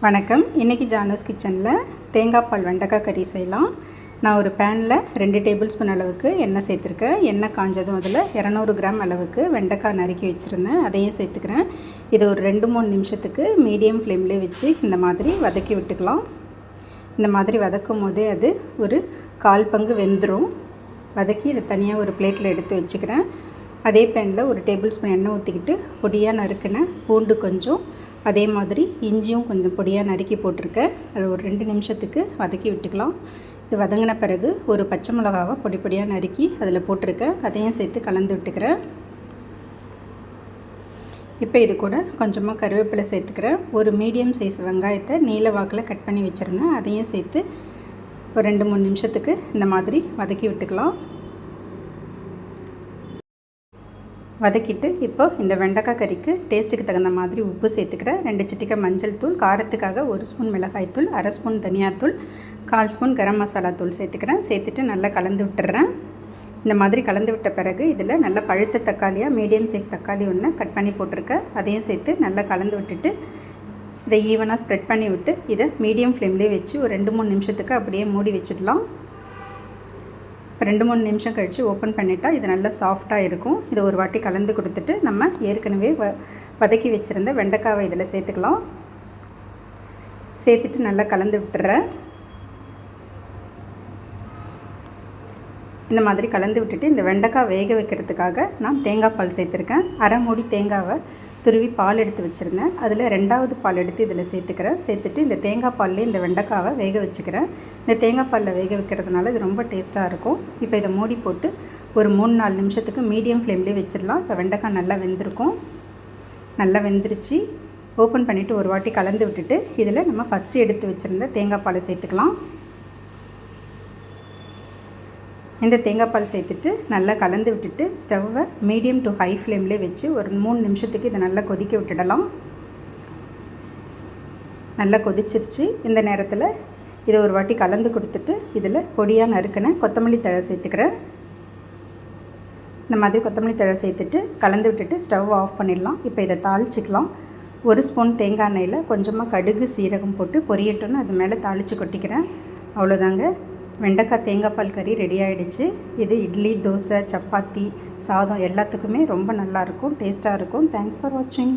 வணக்கம். இன்றைக்கி ஜானஸ் கிச்சனில் தேங்காய் பால் வெண்டைக்காய் கறி செய்யலாம். நான் ஒரு பேனில் 2 டேபிள் ஸ்பூன் அளவுக்கு எண்ணெய் சேர்த்துருக்கேன். எண்ணெய் காஞ்சதும் அதில் 200 கிராம் அளவுக்கு வெண்டைக்காய் நறுக்கி வச்சுருந்தேன், அதையும் சேர்த்துக்கிறேன். இது ஒரு 2-3 நிமிஷத்துக்கு மீடியம் ஃப்ளேம்லேயே வச்சு இந்த மாதிரி வதக்கி விட்டுக்கலாம். இந்த மாதிரி வதக்கும் போதே அது ஒரு 1/4 பங்கு வெந்துடும். வதக்கி இதை தனியாக ஒரு பிளேட்டில் எடுத்து வச்சுக்கிறேன். அதே பேனில் ஒரு டேபிள் ஸ்பூன் எண்ணெய் ஊற்றிக்கிட்டு பொடியாக நறுக்கின பூண்டு கொஞ்சம், அதே மாதிரி இஞ்சியும் கொஞ்சம் பொடியாக நறுக்கி போட்டிருக்கேன். அது ஒரு 2 நிமிஷத்துக்கு வதக்கி விட்டுக்கலாம். இது வதங்கின பிறகு ஒரு பச்சை மிளகாவை பொடி பொடியாக நறுக்கி அதில் போட்டிருக்கேன், அதையும் சேர்த்து கலந்து விட்டுக்கிறேன். இப்போ இது கூட கொஞ்சமாக கருவேப்பிலை சேர்த்துக்கிறேன். ஒரு மீடியம் சைஸ் வெங்காயத்தை நீல வாக்கில் கட் பண்ணி வச்சுருந்தேன், அதையும் சேர்த்து ஒரு 2-3 நிமிஷத்துக்கு இந்த மாதிரி வதக்கி விட்டுக்கலாம். வதக்கிட்டு இப்போ இந்த வெண்டைக்காய் கறிக்கு டேஸ்ட்டுக்கு தகுந்த மாதிரி உப்பு சேர்த்துக்கிறேன். 2 சிட்டிகை மஞ்சள் தூள், காரத்துக்காக 1 ஸ்பூன் மிளகாய் தூள், 1/2 ஸ்பூன் தனியாத்தூள், 1/4 ஸ்பூன் கரம் மசாலா தூள் சேர்த்துக்கிறேன். சேர்த்துட்டு நல்லா கலந்து விட்டுறேன். இந்த மாதிரி கலந்து விட்ட பிறகு இதில் நல்லா பழுத்த தக்காளியாக மீடியம் சைஸ் தக்காளி ஒன்று கட் பண்ணி போட்டிருக்கேன், அதையும் சேர்த்து நல்லா கலந்து விட்டுட்டு இதை ஈவனாக ஸ்ப்ரெட் பண்ணி விட்டு இதை மீடியம் ஃப்ளேம்லேயே வச்சு ஒரு 2-3 நிமிஷத்துக்கு அப்படியே மூடி வச்சிடலாம். 2-3 நிமிஷம் கழித்து ஓப்பன் பண்ணிட்டால் இது நல்லா சாஃப்டாக இருக்கும். இதை ஒரு வாட்டி கலந்து கொடுத்துட்டு நம்ம ஏற்கனவே வதக்கி வச்சுருந்த வெண்டைக்காவை இதில் சேர்த்துக்கலாம். சேர்த்துட்டு நல்லா கலந்து விட்டுறேன். இந்த மாதிரி கலந்து விட்டுட்டு இந்த வெண்டைக்காய் வேக வைக்கிறதுக்காக நான் தேங்காய் பால் சேர்த்துருக்கேன். 1/2 மூடி தேங்காவை துருவி பால் எடுத்து வச்சுருந்தேன், அதில் 2வது பால் எடுத்து இதில் சேர்த்துக்கிறேன். சேர்த்துட்டு இந்த தேங்காய் பால்லேயே இந்த வெண்டைக்காவை வேக வச்சுக்கிறேன். இந்த தேங்காய் பாலில் வேக வைக்கிறதுனால இது ரொம்ப டேஸ்ட்டாக இருக்கும். இப்போ இதை மூடி போட்டு ஒரு 3-4 நிமிஷத்துக்கு மீடியம் ஃப்ளேம்லேயே வச்சிடலாம். இப்போ வெண்டைக்காய் நல்லா வெந்திருக்கும். நல்லா வெந்துருச்சு. ஓப்பன் பண்ணிவிட்டு ஒரு வாட்டி கலந்து விட்டுட்டு இதில் நம்ம ஃபஸ்ட்டு எடுத்து வச்சுருந்த தேங்காய் பாலை சேர்த்துக்கலாம். இந்த தேங்காய் பால் சேர்த்துட்டு நல்லா கலந்து விட்டுட்டு ஸ்டவ்வை மீடியம் டு ஹை ஃப்ளேம்லேயே வச்சு ஒரு 3 நிமிஷத்துக்கு இதை நல்லா கொதிக்க விட்டுடலாம். நல்லா கொதிச்சிருச்சு. இந்த நேரத்தில் இதை ஒரு வாட்டி கலந்து கொடுத்துட்டு இதில் பொடியாக நறுக்கின கொத்தமல்லி தழை சேர்த்துக்கிறேன். இந்த மாதிரி கொத்தமல்லி தழை சேர்த்துட்டு கலந்து விட்டுட்டு ஸ்டவ் ஆஃப் பண்ணிடலாம். இப்போ இதை தாளிச்சிக்கலாம். 1 ஸ்பூன் தேங்காய் எண்ணெயில் கொஞ்சமாக கடுகு சீரகம் போட்டு பொரியட்டுன்னு அது மேலே தாளித்து கொட்டிக்கிறேன். அவ்வளோதாங்க, வெண்டைக்காய் தேங்காய் பால் கறி ரெடி ஆகிடுச்சு. இது இட்லி, தோசை, சப்பாத்தி, சாதம் எல்லாத்துக்குமே ரொம்ப நல்லாயிருக்கும், டேஸ்ட்டாக இருக்கும். தேங்க்ஸ் ஃபார் வாட்சிங்.